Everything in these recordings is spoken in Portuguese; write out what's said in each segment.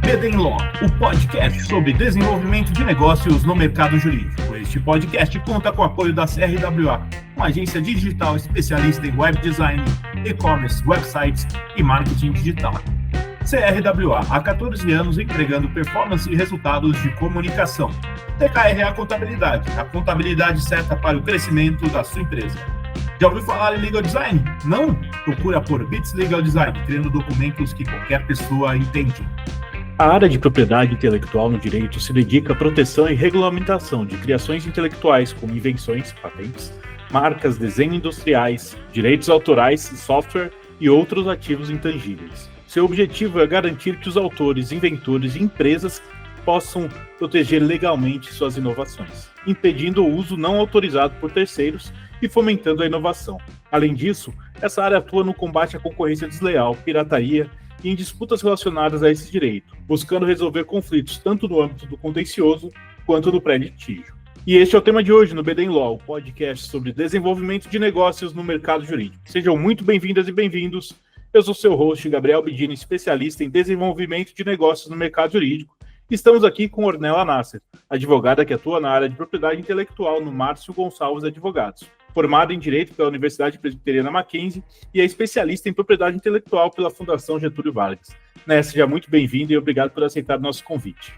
BD Law, o podcast sobre desenvolvimento de negócios no mercado jurídico. Este podcast conta com o apoio da CRWA, uma agência digital especialista em web design, e-commerce, websites e marketing digital. CRWA, há 14 anos entregando performance e resultados de comunicação. TKRA Contabilidade, a contabilidade certa para o crescimento da sua empresa. Já ouviu falar em Legal Design? Não? Procura por Bits Legal Design, criando documentos que qualquer pessoa entende. A área de propriedade intelectual no direito se dedica à proteção e regulamentação de criações intelectuais como invenções, patentes, marcas, desenhos industriais, direitos autorais, software e outros ativos intangíveis. Seu objetivo é garantir que os autores, inventores e empresas possam proteger legalmente suas inovações, impedindo o uso não autorizado por terceiros e fomentando a inovação. Além disso, essa área atua no combate à concorrência desleal, pirataria e em disputas relacionadas a esse direito, buscando resolver conflitos tanto no âmbito do contencioso quanto do pré-litígio. E este é o tema de hoje no BD Law, o podcast sobre desenvolvimento de negócios no mercado jurídico. Sejam muito bem-vindas e bem-vindos. Eu sou seu host, Gabriel Bedini, especialista em desenvolvimento de negócios no mercado jurídico. Estamos aqui com Ornella Nasser, advogada que atua na área de propriedade intelectual no Márcio Gonçalves Advogados, formada em Direito pela Universidade Presbiteriana Mackenzie e é especialista em propriedade intelectual pela Fundação Getúlio Vargas. Nessa, seja muito bem-vindo e obrigado por aceitar o nosso convite.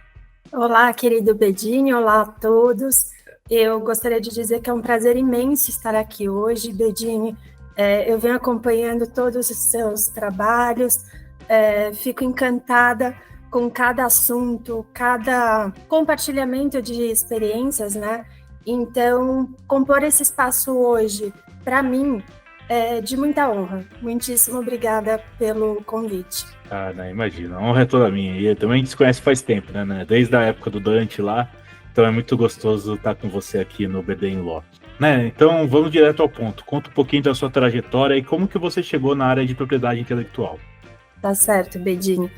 Olá, querido Bedini, olá a todos. Eu gostaria de dizer que é um prazer imenso estar aqui hoje, Bedini. Eu venho acompanhando todos os seus trabalhos, fico encantada com cada assunto, cada compartilhamento de experiências, né? Então, compor esse espaço hoje, para mim, é de muita honra. Muitíssimo obrigada pelo convite. Não, imagina, a honra é toda minha. E também a gente se conhece faz tempo, né? Desde a época do Dante lá, então é muito gostoso estar com você aqui no BD Law. Então, vamos direto ao ponto. Conta um pouquinho da sua trajetória e como que você chegou na área de propriedade intelectual. Tá certo, Bedini.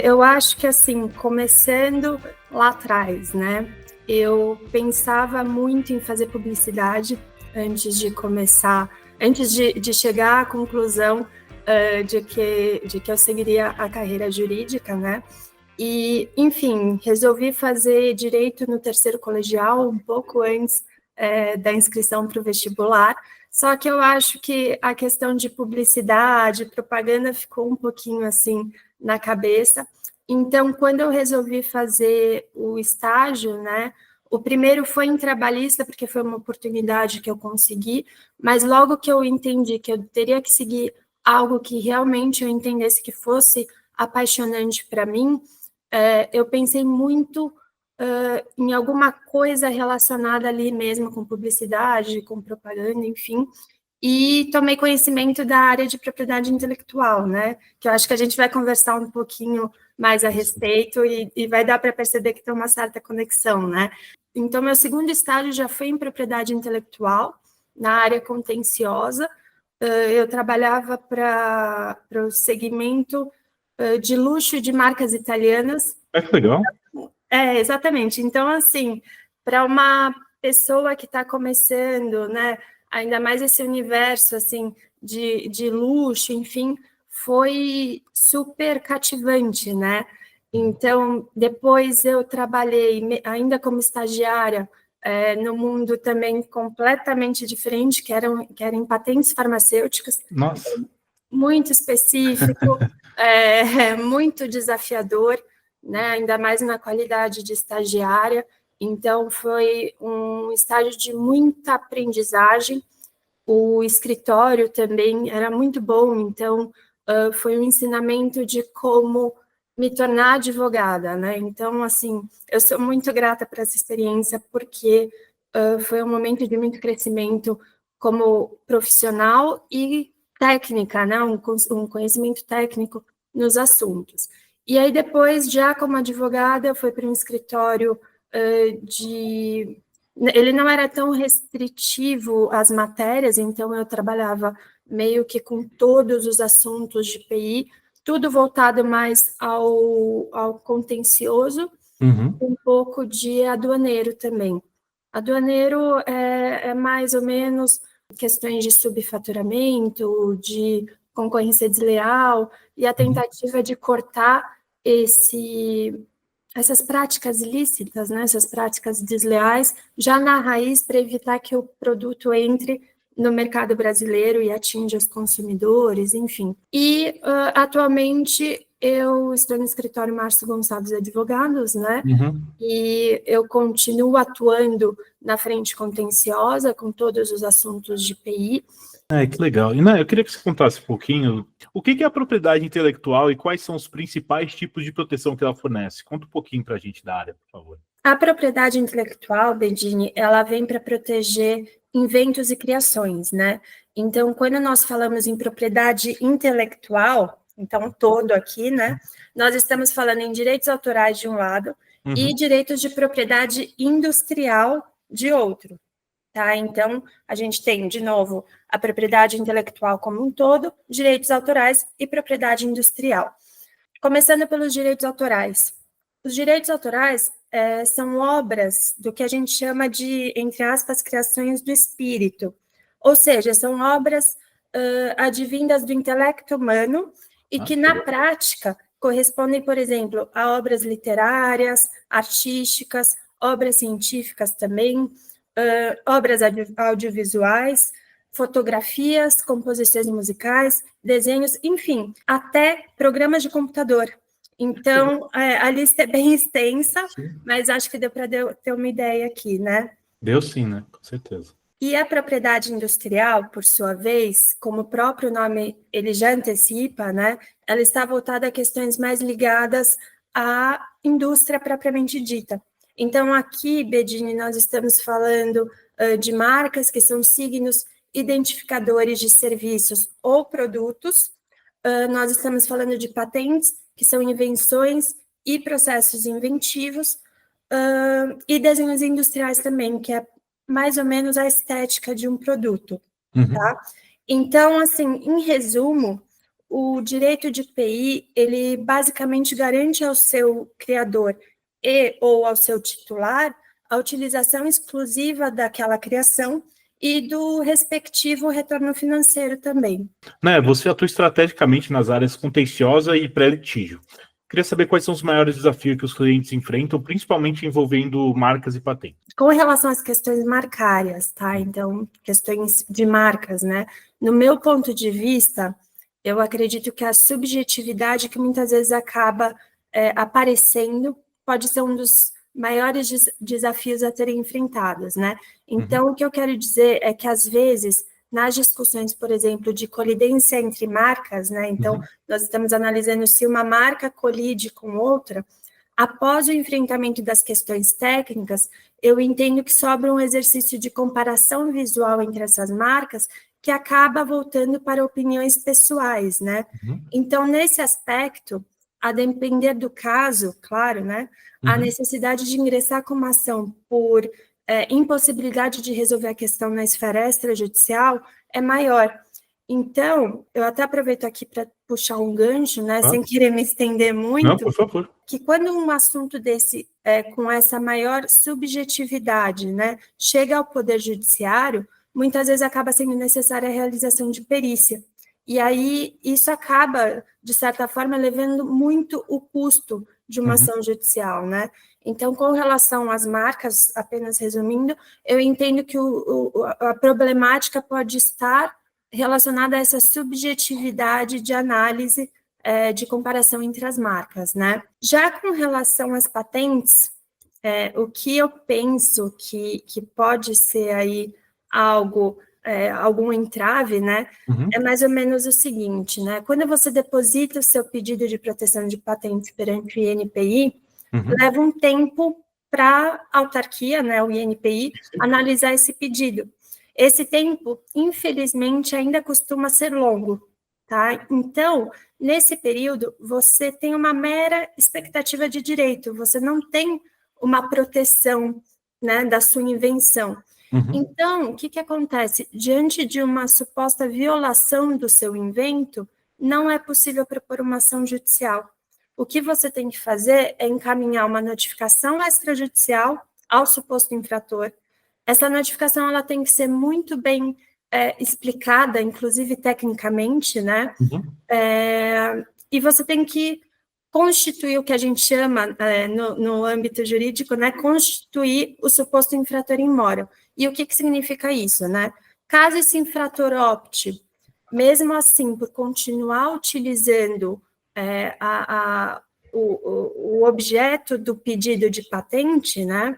Eu acho que, assim, começando lá atrás, né? Eu pensava muito em fazer publicidade antes de começar, antes de chegar à conclusão de que eu seguiria a carreira jurídica, né? E, enfim, resolvi fazer direito no terceiro colegial, um pouco antes da inscrição para o vestibular. Só que eu acho que a questão de publicidade, propaganda ficou um pouquinho assim na cabeça. Então, quando eu resolvi fazer o estágio, né, o primeiro foi em trabalhista, porque foi uma oportunidade que eu consegui, mas logo que eu entendi que eu teria que seguir algo que realmente eu entendesse que fosse apaixonante para mim, eu pensei muito em alguma coisa relacionada ali mesmo com publicidade, com propaganda, enfim, e tomei conhecimento da área de propriedade intelectual, né, que eu acho que a gente vai conversar um pouquinho mais a respeito e vai dar para perceber que tem uma certa conexão, né. Então, meu segundo estágio já foi em propriedade intelectual, na área contenciosa. Eu trabalhava para o segmento de luxo de marcas italianas. Que legal. Exatamente. Então, assim, para uma pessoa que está começando, né, ainda mais esse universo, assim, de luxo, enfim, foi super cativante, né? Então, depois eu trabalhei ainda como estagiária no mundo também completamente diferente, que era em patentes farmacêuticas. Nossa. Muito específico, muito desafiador, né? Ainda mais na qualidade de estagiária. Então, foi um estágio de muita aprendizagem. O escritório também era muito bom, então foi um ensinamento de como me tornar advogada, né? Então, assim, eu sou muito grata por essa experiência, porque foi um momento de muito crescimento como profissional e técnica, né? Um conhecimento técnico nos assuntos. E aí, depois, já como advogada, eu fui para um escritório ele não era tão restritivo às matérias, então eu trabalhava meio que com todos os assuntos de PI, tudo voltado mais ao contencioso, um pouco de aduaneiro também. Aduaneiro é mais ou menos questões de subfaturamento, de concorrência desleal e a tentativa de cortar essas práticas ilícitas, né, essas práticas desleais, já na raiz, para evitar que o produto entre no mercado brasileiro e atinja os consumidores, enfim. E, atualmente, eu estou no escritório Márcio Gonçalves Advogados, né, e eu continuo atuando na frente contenciosa com todos os assuntos de PI. Que legal. E, né, eu queria que você contasse um pouquinho o que é a propriedade intelectual e quais são os principais tipos de proteção que ela fornece. Conta um pouquinho para a gente da área, por favor. A propriedade intelectual, Bedini, ela vem para proteger inventos e criações, né? Então, quando nós falamos em propriedade intelectual, então todo aqui, né? Nós estamos falando em direitos autorais de um lado e direitos de propriedade industrial de outro, tá? Então, a gente tem, de novo, a propriedade intelectual como um todo, direitos autorais e propriedade industrial. Começando pelos direitos autorais. Os direitos autorais são obras do que a gente chama de, entre aspas, criações do espírito. Ou seja, são obras advindas do intelecto humano e que, na prática, correspondem, por exemplo, a obras literárias, artísticas, obras científicas também, obras audiovisuais, fotografias, composições musicais, desenhos, enfim, até programas de computador. Então, a lista é bem extensa, mas acho que deu para ter uma ideia aqui, né? Deu sim, né? Com certeza. E a propriedade industrial, por sua vez, como o próprio nome ele já antecipa, né? Ela está voltada a questões mais ligadas à indústria propriamente dita. Então, aqui, Bedini, nós estamos falando de marcas que são signos identificadores de serviços ou produtos. Nós estamos falando de patentes, que são invenções e processos inventivos, e desenhos industriais também, que é mais ou menos a estética de um produto, tá? Então, assim, em resumo, o direito de PI, ele basicamente garante ao seu criador ou ao seu titular a utilização exclusiva daquela criação e do respectivo retorno financeiro também. Né, você atua estrategicamente nas áreas contenciosa e pré-litígio. Queria saber quais são os maiores desafios que os clientes enfrentam, principalmente envolvendo marcas e patentes. Com relação às questões marcárias, tá? Então, questões de marcas, né? No meu ponto de vista, eu acredito que a subjetividade que muitas vezes acaba aparecendo pode ser um dos maiores desafios a serem enfrentados, né? Então, o que eu quero dizer é que, às vezes, nas discussões, por exemplo, de colidência entre marcas, né? Então, nós estamos analisando se uma marca colide com outra. Após o enfrentamento das questões técnicas, eu entendo que sobra um exercício de comparação visual entre essas marcas que acaba voltando para opiniões pessoais, né? Então, nesse aspecto, a depender do caso, claro, né? A necessidade de ingressar com uma ação por impossibilidade de resolver a questão na esfera extrajudicial é maior. Então, eu até aproveito aqui para puxar um gancho, né, sem querer me estender muito. Não, por favor. Que quando um assunto desse, com essa maior subjetividade, né, chega ao Poder Judiciário, muitas vezes acaba sendo necessária a realização de perícia. E aí, isso acaba, de certa forma, elevando muito o custo de uma ação judicial, né? Então, com relação às marcas, apenas resumindo, eu entendo que a problemática pode estar relacionada a essa subjetividade de análise de comparação entre as marcas, né? Já com relação às patentes, o que eu penso que pode ser aí algo, algum entrave, né? É mais ou menos o seguinte, né? Quando você deposita o seu pedido de proteção de patentes perante o INPI, leva um tempo para a autarquia, né, o INPI, analisar esse pedido. Esse tempo, infelizmente, ainda costuma ser longo, tá? Então, nesse período, você tem uma mera expectativa de direito, você não tem uma proteção, né, da sua invenção. Então, o que acontece? Diante de uma suposta violação do seu invento, não é possível propor uma ação judicial. O que você tem que fazer é encaminhar uma notificação extrajudicial ao suposto infrator. Essa notificação ela tem que ser muito bem explicada, inclusive tecnicamente, né? E você tem que constituir o que a gente chama, no âmbito jurídico, né, constituir o suposto infrator in mora. E o que significa isso, né? Caso esse infrator opte, mesmo assim, por continuar utilizando o objeto do pedido de patente, né?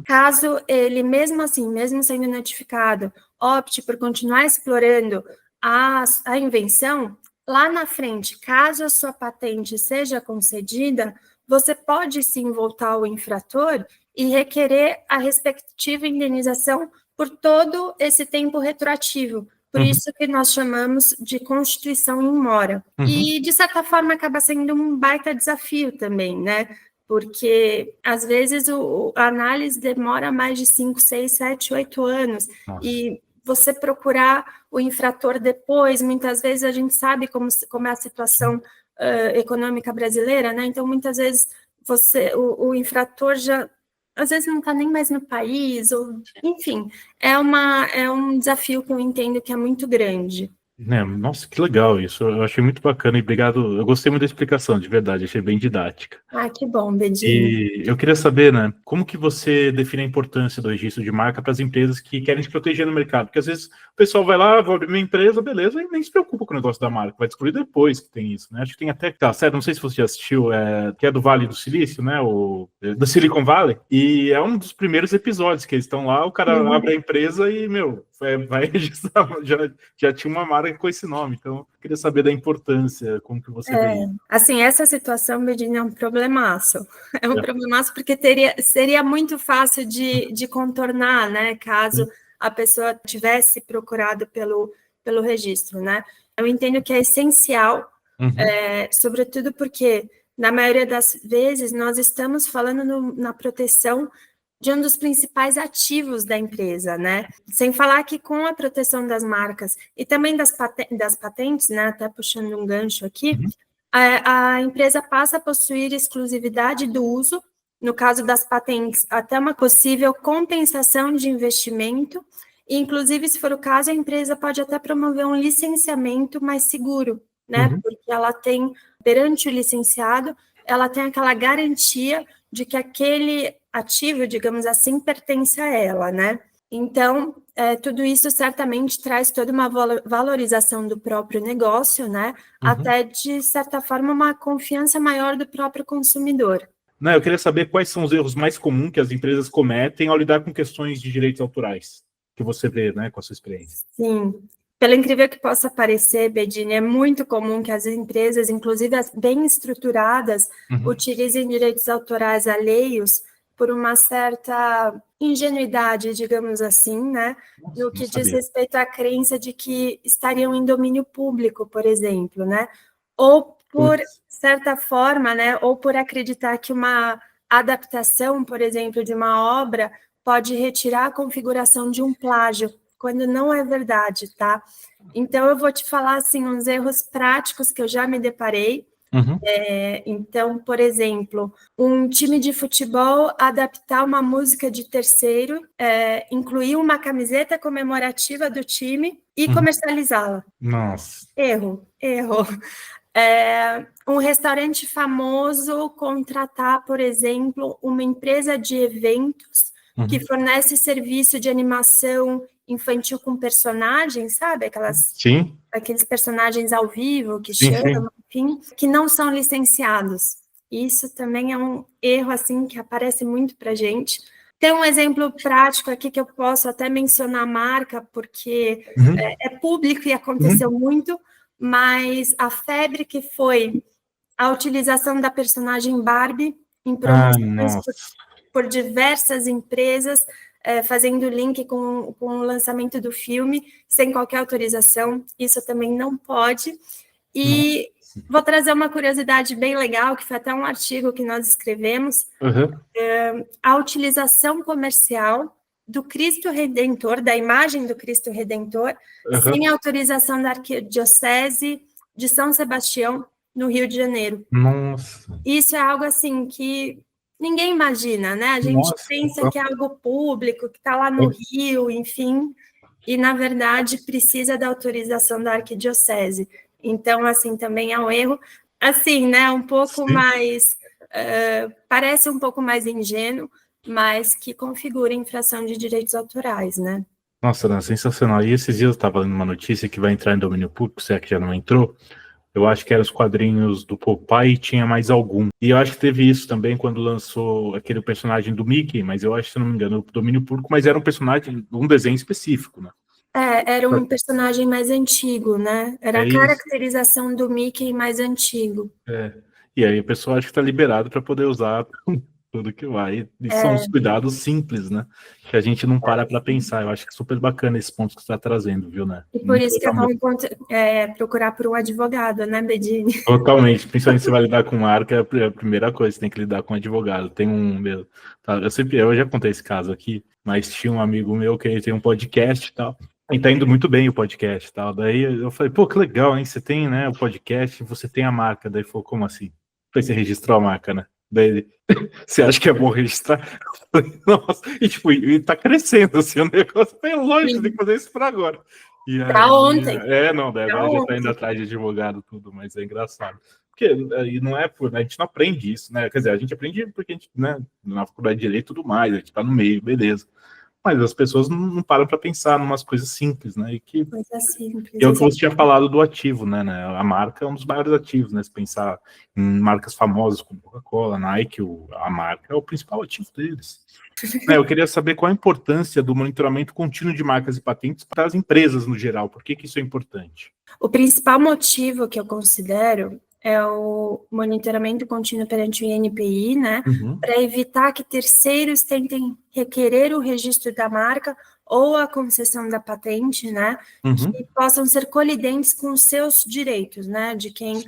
Caso ele, mesmo assim, mesmo sendo notificado, opte por continuar explorando a invenção, lá na frente, caso a sua patente seja concedida, você pode sim voltar ao infrator e requerer a respectiva indenização por todo esse tempo retroativo. Por isso que nós chamamos de constituição in mora. E, de certa forma, acaba sendo um baita desafio também, né? Porque, às vezes, a análise demora mais de 5, 6, 7, 8 anos. Nossa. E você procurar o infrator depois, muitas vezes a gente sabe como é a situação econômica brasileira, né? Então, muitas vezes, o infrator já, às vezes, não está nem mais no país, ou, enfim, é um desafio que eu entendo que é muito grande. Nossa, que legal isso, eu achei muito bacana e obrigado, eu gostei muito da explicação, de verdade, achei bem didática. Que bom, Bedinho. E eu queria saber, né, como que você define a importância do registro de marca para as empresas que querem se proteger no mercado? Porque às vezes o pessoal vai lá, vou abrir minha empresa, beleza, e nem se preocupa com o negócio da marca, vai descobrir depois que tem isso, né? Acho que tem até, sério, não sei se você já assistiu, que é do Vale do Silício, né, do Silicon Valley, e é um dos primeiros episódios que eles estão lá, o cara abre a empresa e, vai registrar, já tinha uma marca com esse nome, então eu queria saber da importância, como que você vê isso. Assim, essa situação, Bedinho, é um problemaço. É um problemaço porque seria muito fácil de contornar, né, caso a pessoa tivesse procurado pelo registro, né? Eu entendo que é essencial, sobretudo porque, na maioria das vezes, nós estamos falando na proteção de um dos principais ativos da empresa, né? Sem falar que com a proteção das marcas e também das patentes, né? Até puxando um gancho aqui, a empresa passa a possuir exclusividade do uso, no caso das patentes, até uma possível compensação de investimento, e, inclusive, se for o caso, a empresa pode até promover um licenciamento mais seguro, né? Porque ela tem, perante o licenciado, ela tem aquela garantia de que aquele ativo, digamos assim, pertence a ela, né? Então, tudo isso certamente traz toda uma valorização do próprio negócio, né? Até, de certa forma, uma confiança maior do próprio consumidor. Não, eu queria saber quais são os erros mais comuns que as empresas cometem ao lidar com questões de direitos autorais, que você vê, né, com a sua experiência. Sim. Pelo incrível que possa parecer, Bedini, é muito comum que as empresas, inclusive as bem estruturadas, utilizem direitos autorais alheios por uma certa ingenuidade, digamos assim, né? No que diz respeito à crença de que estariam em domínio público, por exemplo, né? Ou por certa forma, né? Ou por acreditar que uma adaptação, por exemplo, de uma obra pode retirar a configuração de um plágio, quando não é verdade, tá? Então, eu vou te falar, assim, uns erros práticos que eu já me deparei. Então, por exemplo, um time de futebol adaptar uma música de terceiro, incluir uma camiseta comemorativa do time e comercializá-la. Nossa. Erro. Um restaurante famoso contratar, por exemplo, uma empresa de eventos que fornece serviço de animação infantil com personagens, sabe? Aqueles personagens ao vivo que chamam, enfim, que não são licenciados. Isso também é um erro, assim, que aparece muito para a gente. Tem um exemplo prático aqui que eu posso até mencionar a marca, porque é público e aconteceu muito, mas a febre que foi a utilização da personagem Barbie em promoções por diversas empresas, fazendo link com o lançamento do filme, sem qualquer autorização, isso também não pode. E vou trazer uma curiosidade bem legal, que foi até um artigo que nós escrevemos, a utilização comercial do Cristo Redentor, da imagem do Cristo Redentor, sem autorização da Arquidiocese de São Sebastião, no Rio de Janeiro. Nossa. Isso é algo assim que ninguém imagina, né? A gente pensa que é algo público, que está lá no Rio, enfim, e, na verdade, precisa da autorização da Arquidiocese. Então, assim, também é um erro. assim, né, um pouco Sim. mais, parece um pouco mais ingênuo, mas que configura infração de direitos autorais, né? Nossa, Ana, sensacional. E esses dias eu estava lendo uma notícia que vai entrar em domínio público, se é que já não entrou. Eu acho que eram os quadrinhos do Popeye e tinha mais algum. E eu acho que teve isso também quando lançou aquele personagem do Mickey, mas eu acho, se não me engano, domínio público, mas era um personagem, um desenho específico, né? Era um personagem mais antigo, né? Era É a isso. caracterização do Mickey mais antigo. É. E aí o pessoal acho que está liberado para poder usar tudo que vai. E são os É, cuidados simples, né? Que a gente não para pensar. Eu acho que é super bacana esse ponto que você está trazendo, viu, né? e por Muito isso que é legal bom mesmo. procurar por um advogado, né, Bedini? Totalmente, principalmente se você vai lidar com marca, é a primeira coisa, você tem que lidar com advogado. Tem um meu, tá, eu já contei esse caso aqui, mas tinha um amigo meu que ele tem um podcast e tal, e tá indo muito bem o podcast e tal. Daí eu falei, pô, que legal, hein? Você tem, né, o podcast, você tem a marca. Daí ele falou, como assim? Eu falei, você registrou a marca, né? Daí ele, você acha que é bom registrar? Eu falei, nossa, e tipo, e tá crescendo assim o negócio. É lógico, você tem que fazer isso por agora. E Para aí, ontem. não, daí agora já tá indo atrás de advogado tudo, mas é engraçado. Porque e não é por, a gente não aprende isso, né? Quer dizer, a gente aprende porque a gente, né, na faculdade de direito e tudo mais, a gente tá no meio, beleza. Mas as pessoas não param para pensar em umas coisas simples, né? Coisa simples, E é o que você exatamente. tinha falado do ativo, né? A marca é um dos maiores ativos, né? Se pensar em marcas famosas como Coca-Cola, Nike, a marca é o principal ativo deles. Eu queria saber qual a importância do monitoramento contínuo de marcas e patentes para as empresas no geral. Por que isso é importante? O principal motivo que eu considero é o monitoramento contínuo perante o INPI, né? Uhum. Para evitar que terceiros tentem requerer o registro da marca ou a concessão da patente, né? Uhum. Que possam ser colidentes com os seus direitos, né? De quem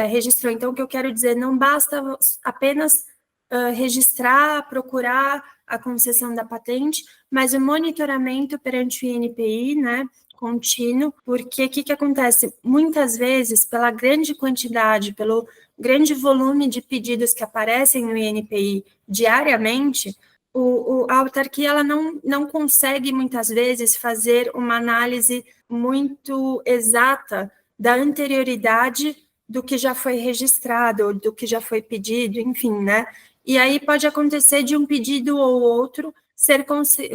registrou. Então, o que eu quero dizer, não basta apenas registrar, procurar a concessão da patente, mas o monitoramento perante o INPI, né? Contínuo, porque o que acontece? Muitas vezes, pela grande quantidade, pelo grande volume de pedidos que aparecem no INPI diariamente, a autarquia ela não consegue, muitas vezes, fazer uma análise muito exata da anterioridade do que já foi registrado, do que já foi pedido, enfim, né? E aí pode acontecer de um pedido ou outro ser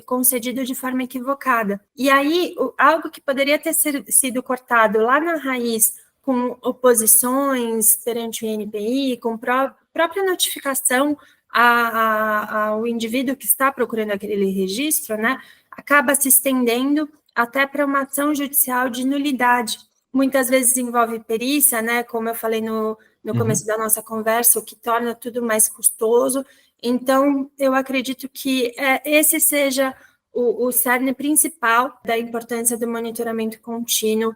concedido de forma equivocada. E aí, algo que poderia ter sido cortado lá na raiz, com oposições perante o INPI, com própria notificação ao indivíduo que está procurando aquele registro, né, acaba se estendendo até para uma ação judicial de nulidade. Muitas vezes envolve perícia, né, como eu falei no começo da nossa conversa, o que torna tudo mais custoso. Então, eu acredito que esse seja o cerne principal da importância do monitoramento contínuo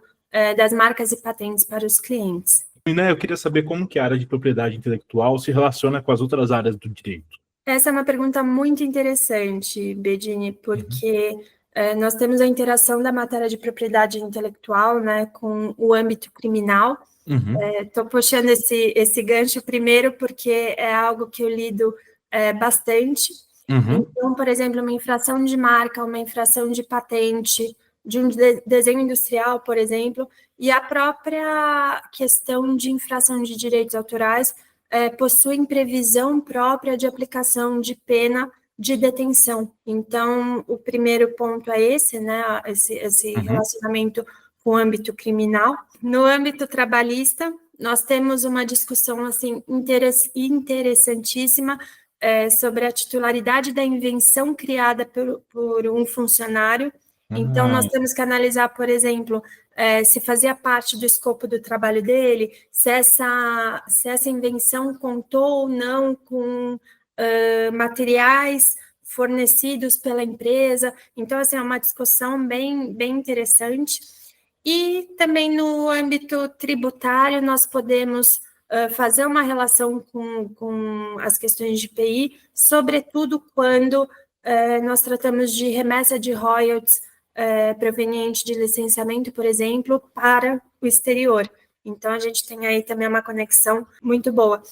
das marcas e patentes para os clientes. E, né, eu queria saber como que a área de propriedade intelectual se relaciona com as outras áreas do direito. Essa é uma pergunta muito interessante, Bedini, porque nós temos a interação da matéria de propriedade intelectual, né, com o âmbito criminal. Estou puxando esse gancho primeiro porque é algo que eu lido bastante. Então, por exemplo, uma infração de marca, uma infração de patente, de um desenho industrial, por exemplo, e a própria questão de infração de direitos autorais possuem previsão própria de aplicação de pena de detenção. Então, o primeiro ponto é esse, né? Esse relacionamento com o âmbito criminal. No âmbito trabalhista, nós temos uma discussão assim interessantíssima sobre a titularidade da invenção criada por um funcionário. Então, nós temos que analisar, por exemplo, se fazia parte do escopo do trabalho dele, se essa invenção contou ou não com materiais fornecidos pela empresa. Então, assim, é uma discussão bem interessante. E também no âmbito tributário, nós podemos fazer uma relação com as questões de IPI, sobretudo quando nós tratamos de remessa de royalties proveniente de licenciamento, por exemplo, para o exterior. Então, a gente tem aí também uma conexão muito boa.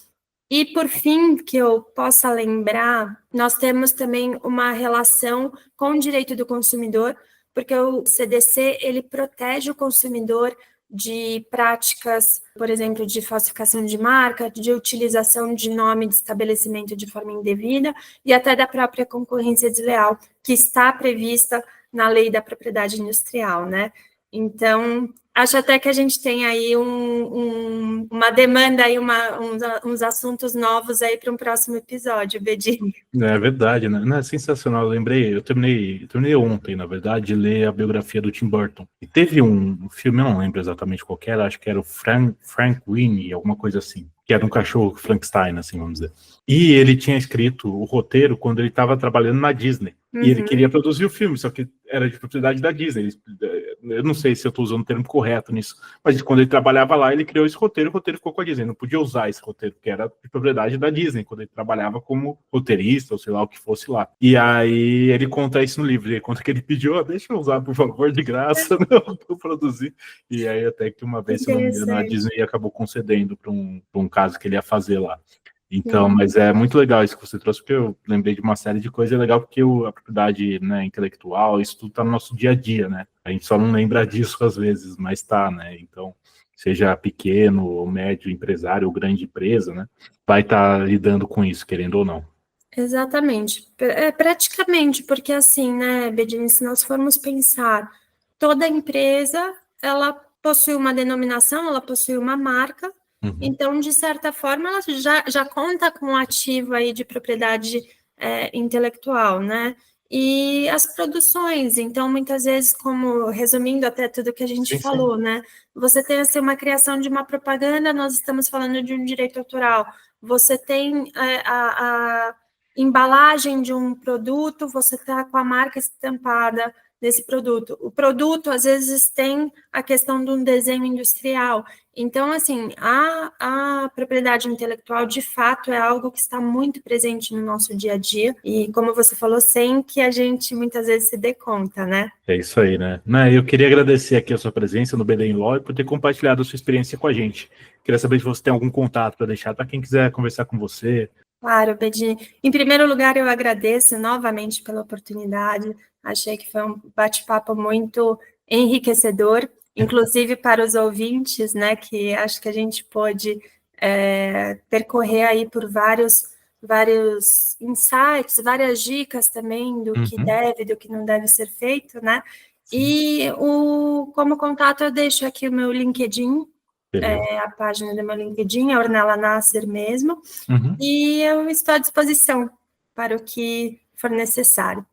E, por fim, que eu possa lembrar, nós temos também uma relação com o direito do consumidor, porque o CDC, ele protege o consumidor de práticas, por exemplo, de falsificação de marca, de utilização de nome de estabelecimento de forma indevida e até da própria concorrência desleal, que está prevista na Lei da Propriedade Industrial, né? Então, acho até que a gente tem aí uma demanda, aí uns assuntos novos aí para um próximo episódio, Bedini. É verdade, né? Não, é sensacional. Eu terminei ontem, na verdade, de ler a biografia do Tim Burton. E teve um filme, eu não lembro exatamente qual que era, acho que era o Frank Winnie, alguma coisa assim, que era um cachorro Frankenstein, assim, vamos dizer. E ele tinha escrito o roteiro quando ele estava trabalhando na Disney. E ele queria produzir o filme, só que era de propriedade da Disney. Eu não sei se eu estou usando o termo correto nisso, mas quando ele trabalhava lá, ele criou esse roteiro, o roteiro ficou com a Disney. Não podia usar esse roteiro, porque era de propriedade da Disney, quando ele trabalhava como roteirista, ou sei lá o que fosse lá. E aí ele conta isso no livro, ele conta que ele pediu, deixa eu usar, por favor, de graça, não, para produzir. E aí até que uma vez, se não me engano, a Disney acabou concedendo para um caso que ele ia fazer lá. Então, mas é muito legal isso que você trouxe, porque eu lembrei de uma série de coisas legal, porque a propriedade, né, intelectual, isso tudo está no nosso dia a dia, né? A gente só não lembra disso às vezes, mas está, né? Então, seja pequeno, ou médio empresário, ou grande empresa, né? Vai estar lidando com isso, querendo ou não. Exatamente. Praticamente, porque assim, né, Bedini, se nós formos pensar, toda empresa, ela possui uma denominação, ela possui uma marca. Então, de certa forma, ela já conta com um ativo aí de propriedade intelectual, né? E as produções, então, muitas vezes, como resumindo até tudo que a gente falou, né? Você tem assim, uma criação de uma propaganda, nós estamos falando de um direito autoral. Você tem a embalagem de um produto, você está com a marca estampada desse produto. O produto, às vezes, tem a questão de um desenho industrial. Então, assim, a propriedade intelectual, de fato, é algo que está muito presente no nosso dia a dia e, como você falou, sem que a gente, muitas vezes, se dê conta, né? É isso aí, né? Eu queria agradecer aqui a sua presença no BD Law e por ter compartilhado a sua experiência com a gente. Queria saber se você tem algum contato para deixar para quem quiser conversar com você. Claro, Bedini. Em primeiro lugar, eu agradeço novamente pela oportunidade. Achei que foi um bate-papo muito enriquecedor, inclusive para os ouvintes, né, que acho que a gente pôde percorrer aí por vários insights, várias dicas também do que deve, do que não deve ser feito, né? E como contato eu deixo aqui o meu LinkedIn, a página do meu LinkedIn, é Ornella Nasser mesmo, e eu estou à disposição para o que for necessário.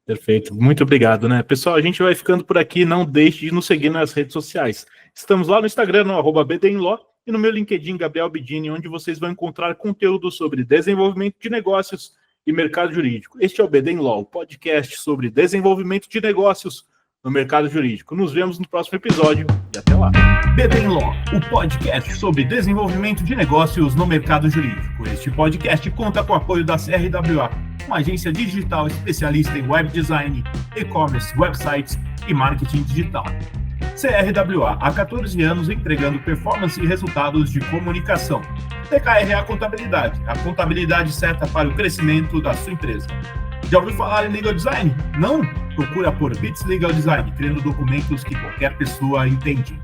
Perfeito, muito obrigado, né? Pessoal, a gente vai ficando por aqui, não deixe de nos seguir nas redes sociais. Estamos lá no Instagram, no @BDinLaw, e no meu LinkedIn, Gabriel Bedini, onde vocês vão encontrar conteúdo sobre desenvolvimento de negócios e mercado jurídico. Este é o BD Law, o podcast sobre desenvolvimento de negócios no mercado jurídico. Nos vemos no próximo episódio e até lá. BD Law, o podcast sobre desenvolvimento de negócios no mercado jurídico. Este podcast conta com o apoio da CRWA, uma agência digital especialista em web design, e-commerce, websites e marketing digital. CRWA, há 14 anos entregando performance e resultados de comunicação. TKRA Contabilidade, a contabilidade certa para o crescimento da sua empresa. Já ouviu falar em Legal Design? Não? Procura por Bits Legal Design, criando documentos que qualquer pessoa entende.